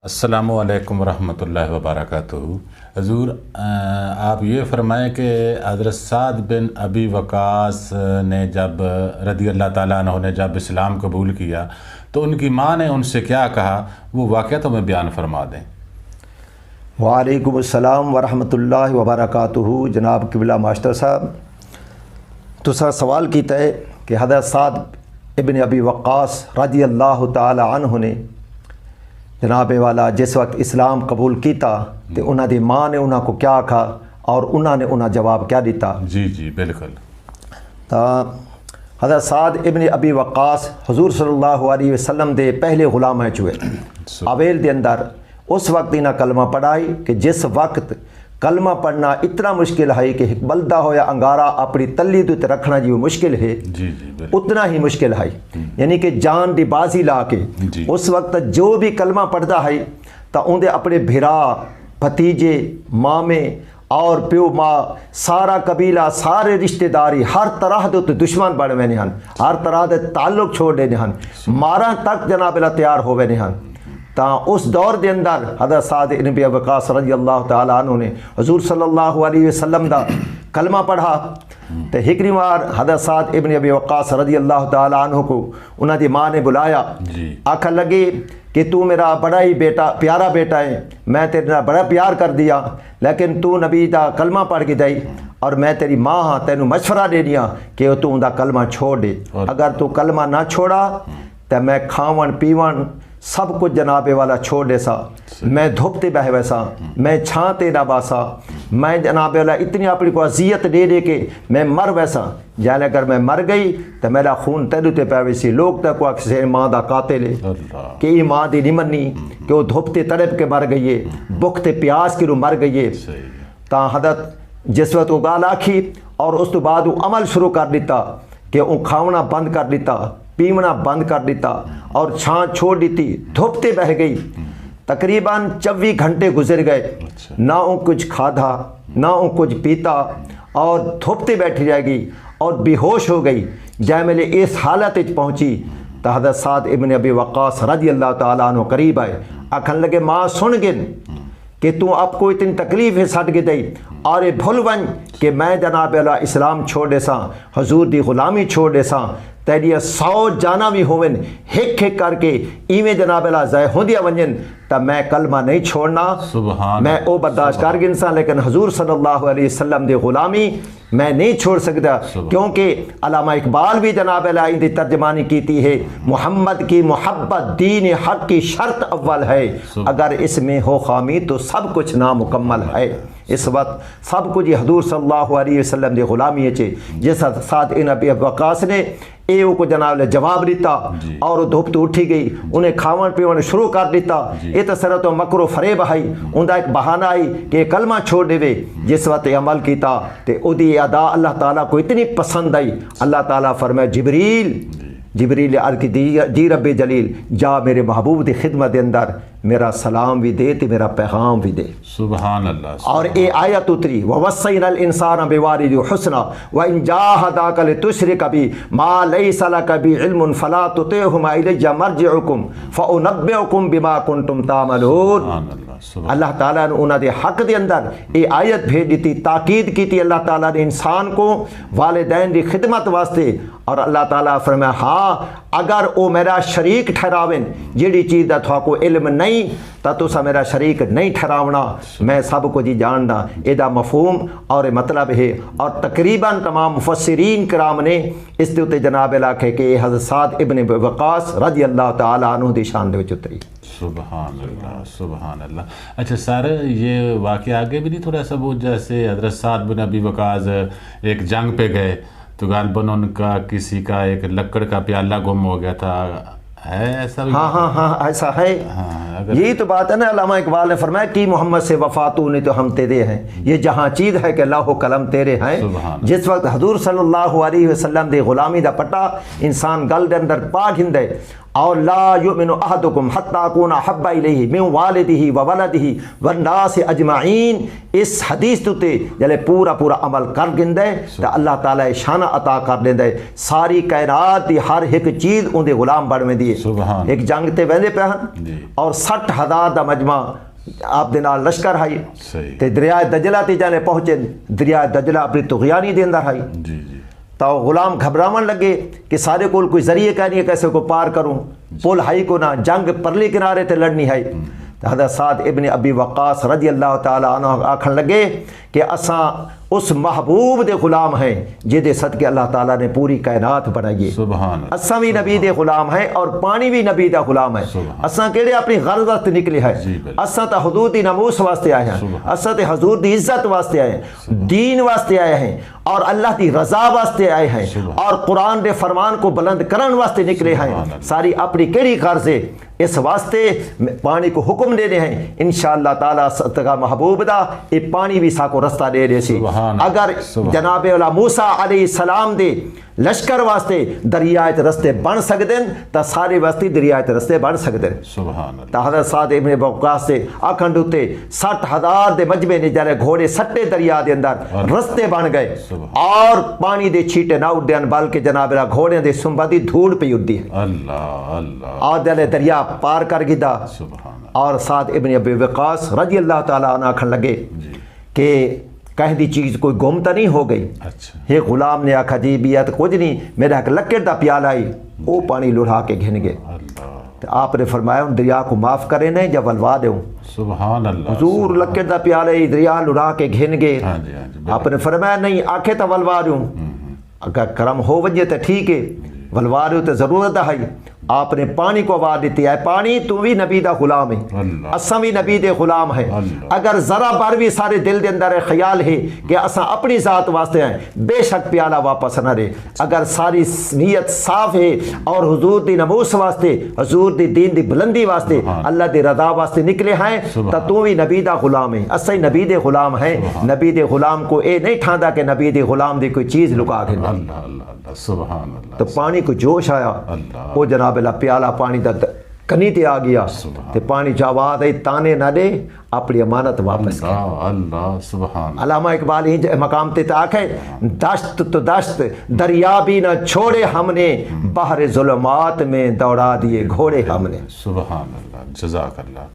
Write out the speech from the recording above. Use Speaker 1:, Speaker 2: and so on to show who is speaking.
Speaker 1: السلام علیکم ورحمۃ اللہ وبرکاتہ۔ حضور آپ یہ فرمائیں کہ حضرت سعد بن ابی وقاص نے جب رضی اللہ تعالیٰ عنہ نے جب اسلام قبول کیا تو ان کی ماں نے ان سے کیا کہا، وہ واقعہ تو میں بیان فرما دیں۔
Speaker 2: وعلیکم السلام ورحمۃ اللہ وبرکاتہ۔ جناب قبلہ ماسٹر صاحب، تسا سوال کیتا ہے کہ حضرت سعد ابن ابی وقاص رضی اللہ تعالی عنہ نے جناب والا جس وقت اسلام قبول کیتا تو انہاں دی ماں نے انہاں کو کیا کہا اور انہاں نے انہاں جواب کیا دیتا۔
Speaker 1: جی بالکل۔
Speaker 2: تا حضرت سعد ابن ابی وقاص حضور صلی اللہ علیہ وسلم دے پہلے غلام ہے چوئے اویل دے اندر اس وقت انہاں کلمہ پڑھائی کہ جس وقت کلمہ پڑھنا اتنا مشکل ہے کہ ایک بلدہ ہو یا انگارہ اپنی تلی تو رکھنا جو مشکل ہے اتنا ہی مشکل ہے، یعنی کہ جان دی بازی لا کے اس وقت جو بھی کلمہ پڑھتا ہے تو اندے اپنے بھرا بھتیجے مامے اور پیو ماں سارا قبیلہ سارے رشتہ داری ہر طرح دے دشمن بڑھ وینے ہن، ہر طرح دے تعلق چھوڑ دینے ہن، مارا تک جناب اللہ تیار ہو وینے ہن۔ تا اس دور دے اندر حضرت سعد بن ابی وقاص رضی اللہ تعالیٰ عنہ نے حضور صلی اللہ علیہ وسلم دا کلمہ پڑھا تو ہکری مار حضرت سعد ابن ابی وقاص رضی اللہ تعالیٰ عنہ کو انہاں دی ماں نے بلایا، آکھا لگے کہ تو میرا بڑا ہی بیٹا پیارا بیٹا ہے، میں تیرے نال بڑا پیار کر دیا، لیکن تو نبی دا کلمہ پڑھ کے دائی اور میں تیری ماں ہاں تینوں مشورہ دے دیا کہ تو ان دا کلمہ چھوڑ دے، اگر تو کلمہ نہ چھوڑا تو میں کھاون پیون سب کچھ جناب والا چھوڑ دے سا، میں دھوپتے بہ ویسا، میں چھانتے نہ باسا، میں جناب والا اتنی اپنی کو اذیت دے دے کے میں مر ویسا، جانے اگر میں مر گئی تو میرا خون تیرو تے پہ ویسی، لوگ تک اکثر ماں دا قاتل ہے کہ یہ ماں دی نہیں منی کہ وہ دھوپتے تڑپ کے مر گئی ہے، بختے پیاس کی رو مر گئی ہے۔ تا حضرت جس وقت وہ گال آکھی اور اس تو بعد وہ عمل شروع کر دیتا کہ وہ کھاونا بند کر دیتا، پیمنا بند کر دیتا اور چھان چھوڑ دیتی، دھوپتے بہ گئی، تقریباً 24 گھنٹے گزر گئے، نہ وہ کچھ کھادا نہ وہ کچھ پیتا اور دھوپتے بیٹھی رہ گئی اور بے ہوش ہو گئی۔ جائے میں اس حالت پہنچی تو حضرت سعد ابن ابی وقاص رضی اللہ تعالیٰ عنہ قریب آئے، آکھن لگے ماں سن گن کہ تو اب کو اتنی تکلیف ہے سٹ کے دئی اور یہ بھول ون کہ میں جناب اللہ اسلام چھوڑ دے ساں، حضور دی غلامی چھوڑ دے ساں، تیری 100 جانا بھی ہوون ہک ہک کر کے ایویں جناب اللہ ضائع ہوندیا ونجن تا میں کلمہ نہیں چھوڑنا، میں او برداشت کر گن ساں، لیکن حضور صلی اللہ علیہ وسلم دی غلامی میں نہیں چھوڑ سکتا، کیونکہ علامہ اقبال بھی جناب اللہ ان دی ترجمانی کیتی ہے، محمد کی محبت دین حق کی شرط اول ہے، اگر اس میں ہو خامی تو سب کچھ نامکمل ہے۔ اس وقت سب کچھ حضور صلی اللہ علیہ وسلم دی غلامی ہے، جس سعد بن ابی وقاص نے ایو کو جناب نے جواب دیتا اور دھوپ تو اٹھی گئی، انہیں کھاون پیون شروع کر دیتا، یہ تو سر تو مکر و فریب ہے، ان کا ایک بہانہ آئی کہ کلمہ چھوڑ دے، جس وقت عمل کیتا تو او دی ادا اللہ تعالیٰ کو اتنی پسند آئی، اللہ تعالیٰ فرمائے جبریل عرض کی جی رب جلیل جا میرے محبوب دی خدمت اندر میرا سلام بھی دے تے میرا پیغام بھی دے،
Speaker 1: سبحان اللہ۔
Speaker 2: اور اے آیت اتری وَوَصَّيْنَا الْإِنسَانَ بِوَالِدِهِ حُسْنًا وَإِنْ جَاهَدَاكَ لِتُشْرِكَ بِي مَا لَيْسَ لَكَ بِهِ عِلْمٌ فَلَا تُطِعْهُمَا إِلَيَّ مَرْجِعُكُمْ فَأُنَبِّئُكُمْ بِمَا كُنْتُمْ تَعْمَلُونَ۔ اللہ تعالیٰ نے انہوں نے حق دے اندر یہ آیت بھیج دیتی، تاکید کی تھی اللہ تعالیٰ نے انسان کو والدین دی خدمت واسطے، اور اللہ تعالیٰ فرمایا ہاں اگر وہ میرا شریک ٹھہراویں جیڑی چیز دا تھا کو علم نہیں تا تسا میرا شریک نہیں ٹھہراونا، میں سب کو جی جاننا، یہ دا مفہوم اور مطلب ہے۔ اور تقریباً تمام مفسرین کرام نے اس کے جناب علاقے کہ حضرت سعد ابن وقاص رضی اللہ تعالیٰ عنہ دی شان دے وچ اتری۔
Speaker 1: سبحان اللہ سبحان اللہ۔ اچھا سر، یہ واقعہ آگے بھی نہیں تھوڑا سا وہ جیسے حضرت سعد بن ابی وقاص ایک جنگ پہ گئے تو غالباً ان کا کسی کا ایک لکڑ کا پیالہ گم ہو گیا تھا، ہے ایسا بھی؟
Speaker 2: ہاں ایسا ہے، یہی تو بات ہے نا، علامہ اقبال نے فرمایا کہ محمد سے وفاتو نے تو ہم تیرے ہیں، یہ جہاں چیز ہے کہ اللہ و قلم تیرے ہیں۔ جس وقت حضور صلی اللہ علیہ وسلم دے غلامی دا پٹا انسان گل دے اندر پا گھندے اور لا یؤمن احدکم حتی اکون احب الیہ من والدہ و ولدہ والناس اجمعین، اس حدیث تے جلے پورا پورا عمل کر گندے تو اللہ تعالیٰ شانہ عطا کر دیندے، ساری کائنات دی ہر ایک چیز ان دے غلام بن میں دیے۔ ایک جنگ تے ویندے پہ ہن اور 60,000 دا مجمع آپ دے نال لشکر ہائی تے دریائے دجلہ تے جانے پہنچے، دریائے دجلہ اپنی طغیانی دے اندر ہائی تو غلام گھبراون لگے کہ سارے کول کوئی ذریعے کا نہیں ہے کیسے کو پار کروں، پل ہائی کو نہ، جنگ پرلی کنارے تے لڑنی ہے۔ حضرت سعد ابن ابی وقاص رضی اللہ تعالیٰ عنہ آکھن لگے کہ اساں اس محبوب دے غلام ہیں جہدے صدقے اللہ تعالیٰ نے پوری کائنات بنائی ہے، اساں بھی نبی دے غلام ہیں اور پانی بھی نبی دا غلام ہے۔ اساں کیڑے اپنی غرض واسطے نکلے ہیں، اساں تا حضور دی ناموس واسطے آئے ہیں، اساں تے حضور دی عزت واسطے آئے ہیں، دین واسطے آئے ہیں اور اللہ دی رضا واسطے آئے ہیں اور قرآن دے فرمان کو بلند کرن واسطے نکلے ہیں۔ ساری اپنی کیڑی غرض ہے؟ اس واسطے پانی کو حکم دینے ہیں انشاءاللہ تعالیٰ صدقہ محبوب دا یہ پانی بھی ساکو رستہ دے دے سی۔ اگر جناب موسیٰ علیہ السلام دے لشکر واسطے دریائے رستے بن سکتے ہیں تو سارے واسطے دریائے رستے بن سکتے ہیں۔ تو حضرت سعد ابن وقاص سے آکھن دوتے 60,000 دے مجمع نے جلے گھوڑے سٹے دریا دے اندر رستے بن گئے اور پانی دے چھیٹے نہ اڈین بلکہ جناب گھوڑے دے سنبا دی دھوڑ پہ اڈی ہے اور جلے دریا پار کر گدا۔ اور سعد ابن ابی وقاص رضی اللہ تعالیٰ عنہ آکھن لگے کہ کہیں دی چیز کوئی گم تو نہیں ہو گئی؟ ایک غلام نے آکھا جی بیعت کچھ نہیں، میرا ایک لکڑ دا پیالہ آئی وہ پانی لڑھا کے گھن گئے۔ تو آپ نے فرمایا ان دریا کو معاف کرے نہیں جب ولوا دوں۔
Speaker 1: سبحان اللہ،
Speaker 2: حضور لکڑ دا پیالہ دریا لڑھا کے گھن گئے۔ آپ نے فرمایا نہیں آنکھیں تو ولوا دوں، اگر کرم ہو وجہ تو ٹھیک ہے، ولوا دوں تو ضرورت ہے۔ آپ نے پانی کو آواز دیتی ہے پانی تو بھی نبی دا غلام ہے، اساں بھی نبی دے غلام ہے۔ اگر ذرا بار بھی سارے دل دے اندر خیال ہے کہ اساں اپنی ذات واسطے ہیں بے شک پیالہ واپس نہ رہے۔ اگر ساری نیت صاف ہے اور حضور دی ناموس واسطے، حضور دی دین دی بلندی واسطے، اللہ دی رضا واسطے نکلے ہیں تو بھی نبی دا غلام ہے، اساں نبی دے غلام ہیں۔ نبی دے غلام کو اے نہیں ٹھاندا کہ نبی دے غلام دی کوئی چیز لکا کے
Speaker 1: سبحان اللہ۔
Speaker 2: تو پانی کو جوش آیا، وہ جناب اللہ پیالہ پانی دا کنی تے آ گیا تے پانی چاواد ہے تانے نہ دے اپنی امانت واپس
Speaker 1: اللہ سبحان۔
Speaker 2: علامہ اقبال ہی مقام تے آکھے دشت تو دشت دریا بھی نہ چھوڑے ہم نے، بحر ظلمات میں دوڑا دیے گھوڑے ہم نے۔
Speaker 1: سبحان اللہ، جزاک اللہ۔